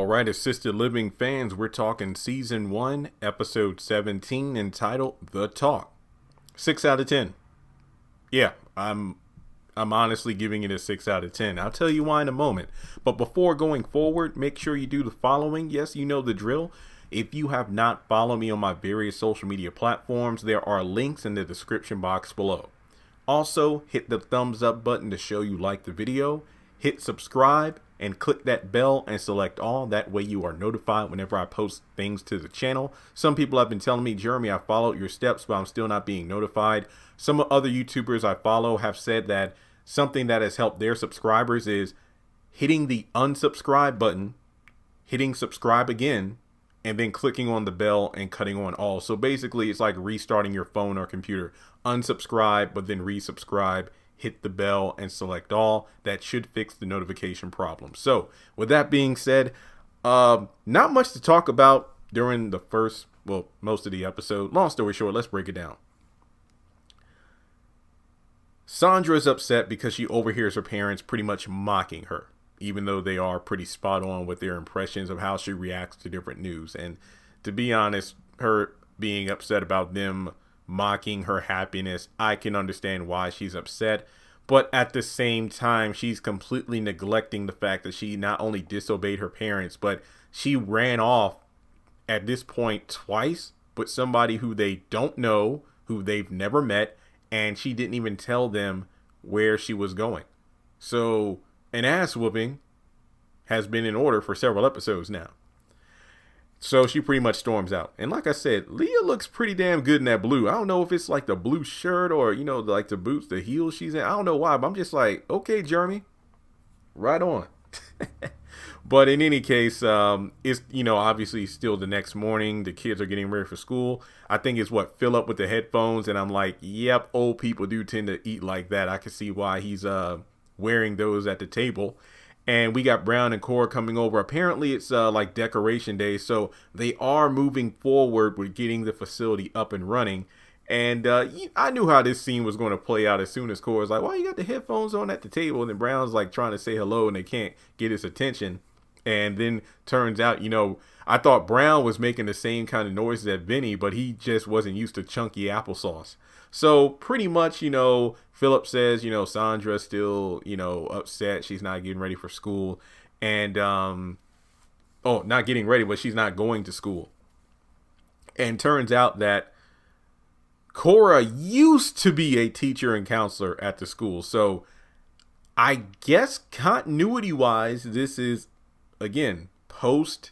right, assisted living fans, we're talking season 1, episode 17, entitled The Talk. 6 out of 10. Yeah, I'm honestly giving it a 6 out of 10. I'll tell you why in a moment. But before going forward, make sure you do the following. Yes, you know the drill. If you have not followed me on my various social media platforms, there are links in the description box below. Also, hit the thumbs up button to show you like the video. Hit subscribe and click that bell and select all. That way you are notified whenever I post things to the channel. Some people have been telling me, Jeremy, I followed your steps, but I'm still not being notified. Some other YouTubers I follow have said that something that has helped their subscribers is hitting the unsubscribe button, hitting subscribe again, and then clicking on the bell and cutting on all. So basically it's like restarting your phone or computer. Unsubscribe, but then resubscribe. Hit the bell and select all. That should fix the notification problem. So with that being said, not much to talk about during the most of the episode. Long story short, let's break it down. Sandra is upset because she overhears her parents pretty much mocking her, even though they are pretty spot on with their impressions of how she reacts to different news. And to be honest, her being upset about them mocking her happiness, I can understand why she's upset. But at the same time, she's completely neglecting the fact that she not only disobeyed her parents, but she ran off at this point twice with somebody who they don't know, who they've never met, and she didn't even tell them where she was going. So an ass whooping has been in order for several episodes now. So she pretty much storms out. And like I said, Leah looks pretty damn good in that blue. I don't know if it's like the blue shirt or, like the boots, the heels she's in. I don't know why, but I'm just like, okay, Jeremy, right on. But in any case, it's, obviously still the next morning. The kids are getting ready for school. I think it's fill up with the headphones. And I'm like, yep, old people do tend to eat like that. I can see why he's wearing those at the table. And we got Brown and Cora coming over. Apparently, it's like decoration day. So they are moving forward with getting the facility up and running. And I knew how this scene was going to play out as soon as Cora's like, why you got the headphones on at the table? And then Brown's like trying to say hello and they can't get his attention. And then turns out, I thought Brown was making the same kind of noises as Vinny, but he just wasn't used to chunky applesauce. So pretty much, Philip says, Sandra's still, upset. She's not getting ready for school. And, not getting ready, but she's not going to school. And turns out that Cora used to be a teacher and counselor at the school. So I guess continuity wise, this is, again, post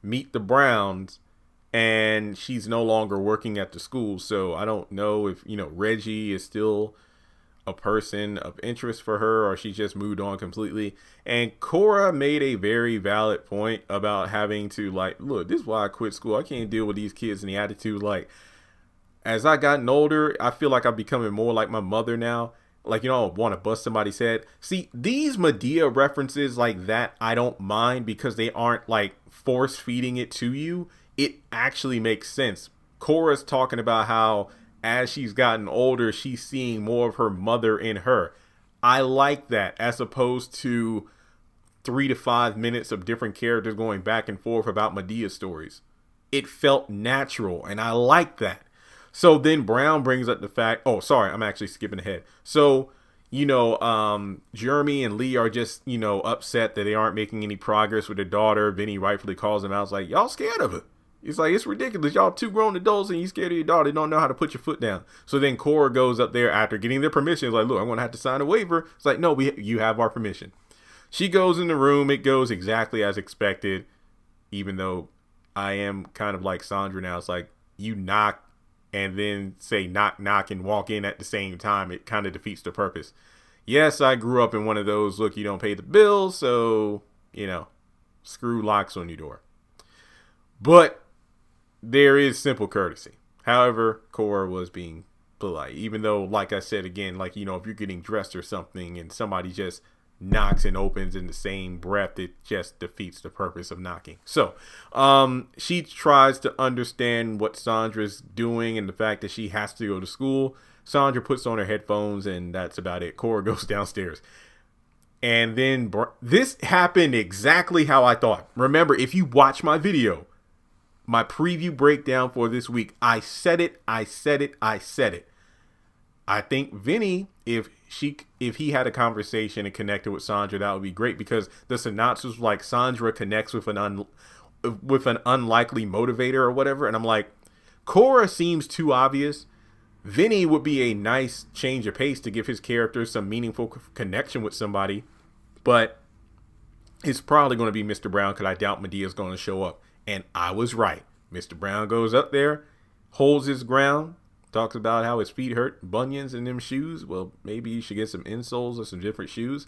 Meet the Browns. And she's no longer working at the school. So I don't know if, Reggie is still a person of interest for her or she just moved on completely. And Cora made a very valid point about having to look, this is why I quit school. I can't deal with these kids and the attitude. As I gotten older, I feel like I'm becoming more like my mother now. I want to bust somebody's head. See, these Madea references like that, I don't mind because they aren't force feeding it to you. It actually makes sense. Cora's talking about how as she's gotten older, she's seeing more of her mother in her. I like that as opposed to 3 to 5 minutes of different characters going back and forth about Madea stories. It felt natural and I like that. So then Brown brings up the fact, I'm actually skipping ahead. So, Jeremy and Lee are just, upset that they aren't making any progress with their daughter. Vinny rightfully calls them out. It's like, y'all scared of her. It's like, it's ridiculous. Y'all 2 grown adults and you scared of your daughter. You don't know how to put your foot down. So then Cora goes up there after getting their permission. It's like, look, I'm going to have to sign a waiver. It's like, no, you have our permission. She goes in the room. It goes exactly as expected, even though I am kind of like Sandra now. It's like, you knock and then say knock, knock and walk in at the same time. It kind of defeats the purpose. Yes, I grew up in one of those, look, you don't pay the bills, so, screw locks on your door. But there is simple courtesy. However, Cora was being polite, even though, like I said again, if you're getting dressed or something and somebody just knocks and opens in the same breath, it just defeats the purpose of knocking. So she tries to understand what Sandra's doing and the fact that she has to go to school. Sandra puts on her headphones and that's about it. Cora goes downstairs. And then this happened exactly how I thought. Remember, if you watch my video, my preview breakdown for this week, I said it. I think Vinny, if he had a conversation and connected with Sandra, that would be great, because the synopsis was like Sandra connects with an unlikely motivator or whatever. And I'm like, Cora seems too obvious. Vinny would be a nice change of pace to give his character some meaningful connection with somebody, but it's probably going to be Mr. Brown, because I doubt Medea's going to show up. And I was right. Mr. Brown goes up there, holds his ground, talks about how his feet hurt, bunions in them shoes. Well, maybe you should get some insoles or some different shoes.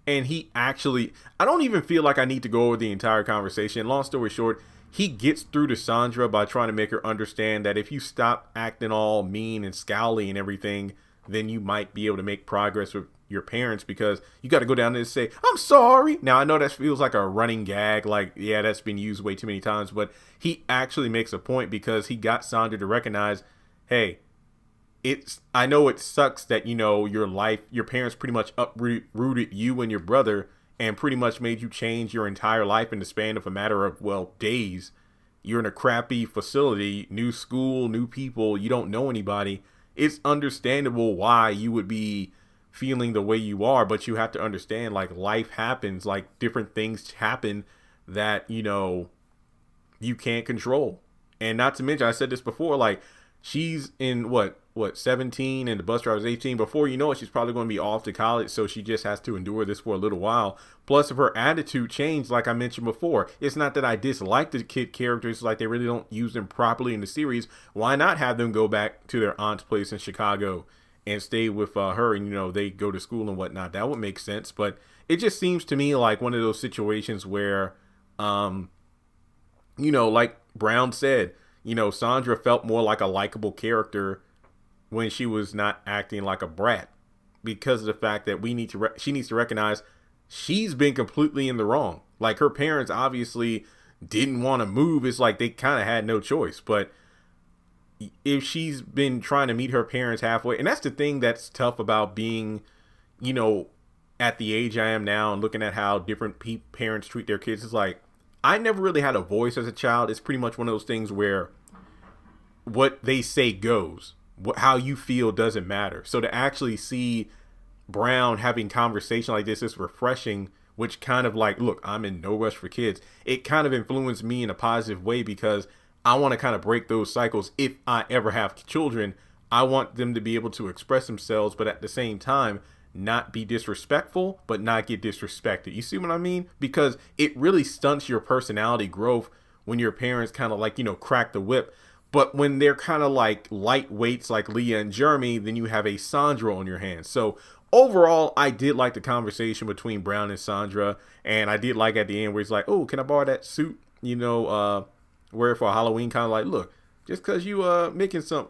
And he actually, I don't even feel like I need to go over the entire conversation. Long story short, he gets through to Sandra by trying to make her understand that if you stop acting all mean and scowly and everything, then you might be able to make progress with your parents, because you got to go down there and say, I'm sorry. Now, I know that feels like a running gag. Like, yeah, that's been used way too many times. But he actually makes a point, because he got Sandra to recognize, hey, I know it sucks that, your parents pretty much uprooted you and your brother and pretty much made you change your entire life in the span of a matter of, days. You're in a crappy facility, new school, new people, you don't know anybody. It's understandable why you would be feeling the way you are, but you have to understand, like, life happens, like, different things happen that, you can't control. And not to mention, I said this before, like, she's in what 17 and the bus driver's 18. Before you know it, she's probably going to be off to college, so she just has to endure this for a little while. Plus, if her attitude changed, like I mentioned before, it's not that I dislike the kid characters, like they really don't use them properly in the series. Why not have them go back to their aunt's place in Chicago and stay with her, and they go to school and whatnot? That would make sense. But it just seems to me like one of those situations where like Brown said, Sandra felt more like a likable character when she was not acting like a brat, because of the fact that she needs to recognize she's been completely in the wrong. Like, her parents obviously didn't want to move. It's like they kind of had no choice. But if she's been trying to meet her parents halfway, and that's the thing that's tough about being, at the age I am now and looking at how different parents treat their kids, is like, I never really had a voice as a child. It's pretty much one of those things where what they say goes. How you feel doesn't matter. So to actually see Brown having conversation like this is refreshing, which kind of like, look, I'm in no rush for kids. It kind of influenced me in a positive way, because I want to kind of break those cycles. If I ever have children, I want them to be able to express themselves, but at the same time, not be disrespectful, but not get disrespected. You see what I mean? Because it really stunts your personality growth when your parents kind of like, crack the whip. But when they're kind of like lightweights like Leah and Jeremy, then you have a Sandra on your hands. So overall, I did like the conversation between Brown and Sandra. And I did like at the end where he's like, oh, can I borrow that suit? Wear it for Halloween. Kind of like, look, just because you making some,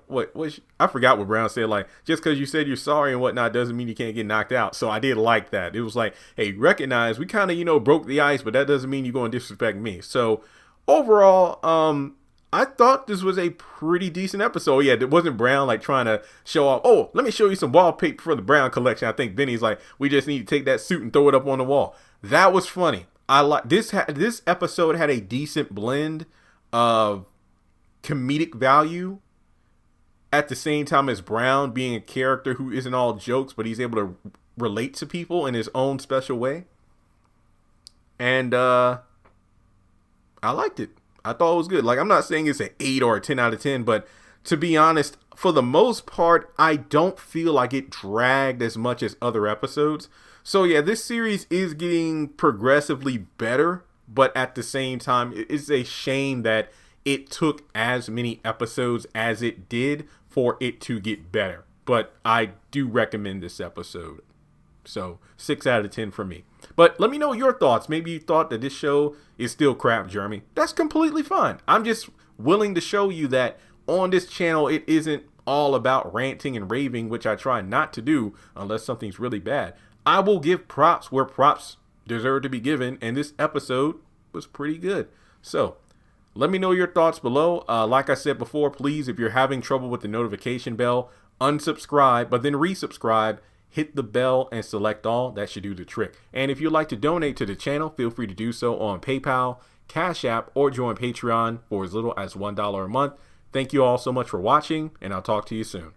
I forgot what Brown said. Like, just because you said you're sorry and whatnot doesn't mean you can't get knocked out. So I did like that. It was like, hey, recognize we kind of, broke the ice, but that doesn't mean you're going to disrespect me. So overall, I thought this was a pretty decent episode. Yeah, it wasn't Brown like trying to show off, oh, let me show you some wallpaper for the Brown collection. I think Vinny's like, we just need to take that suit and throw it up on the wall. That was funny. I like this. This episode had a decent blend of comedic value at the same time as Brown being a character who isn't all jokes, but he's able to relate to people in his own special way. And I liked it. I thought it was good. Like, I'm not saying it's an 8 or a 10 out of 10, but to be honest, for the most part, I don't feel like it dragged as much as other episodes. So yeah, this series is getting progressively better, but at the same time, it's a shame that it took as many episodes as it did for it to get better. But I do recommend this episode. So 6 out of 10 for me. But let me know your thoughts. Maybe you thought that this show is still crap, Jeremy. That's completely fine. I'm just willing to show you that on this channel, it isn't all about ranting and raving, which I try not to do unless something's really bad. I will give props where props deserve to be given, and this episode was pretty good. So let me know your thoughts below. Like I said before, please, if you're having trouble with the notification bell, unsubscribe, but then resubscribe. hit the bell and select all. That should do the trick. And if you'd like to donate to the channel, feel free to do so on PayPal, Cash App, or join Patreon for as little as $1 a month. Thank you all so much for watching, and I'll talk to you soon.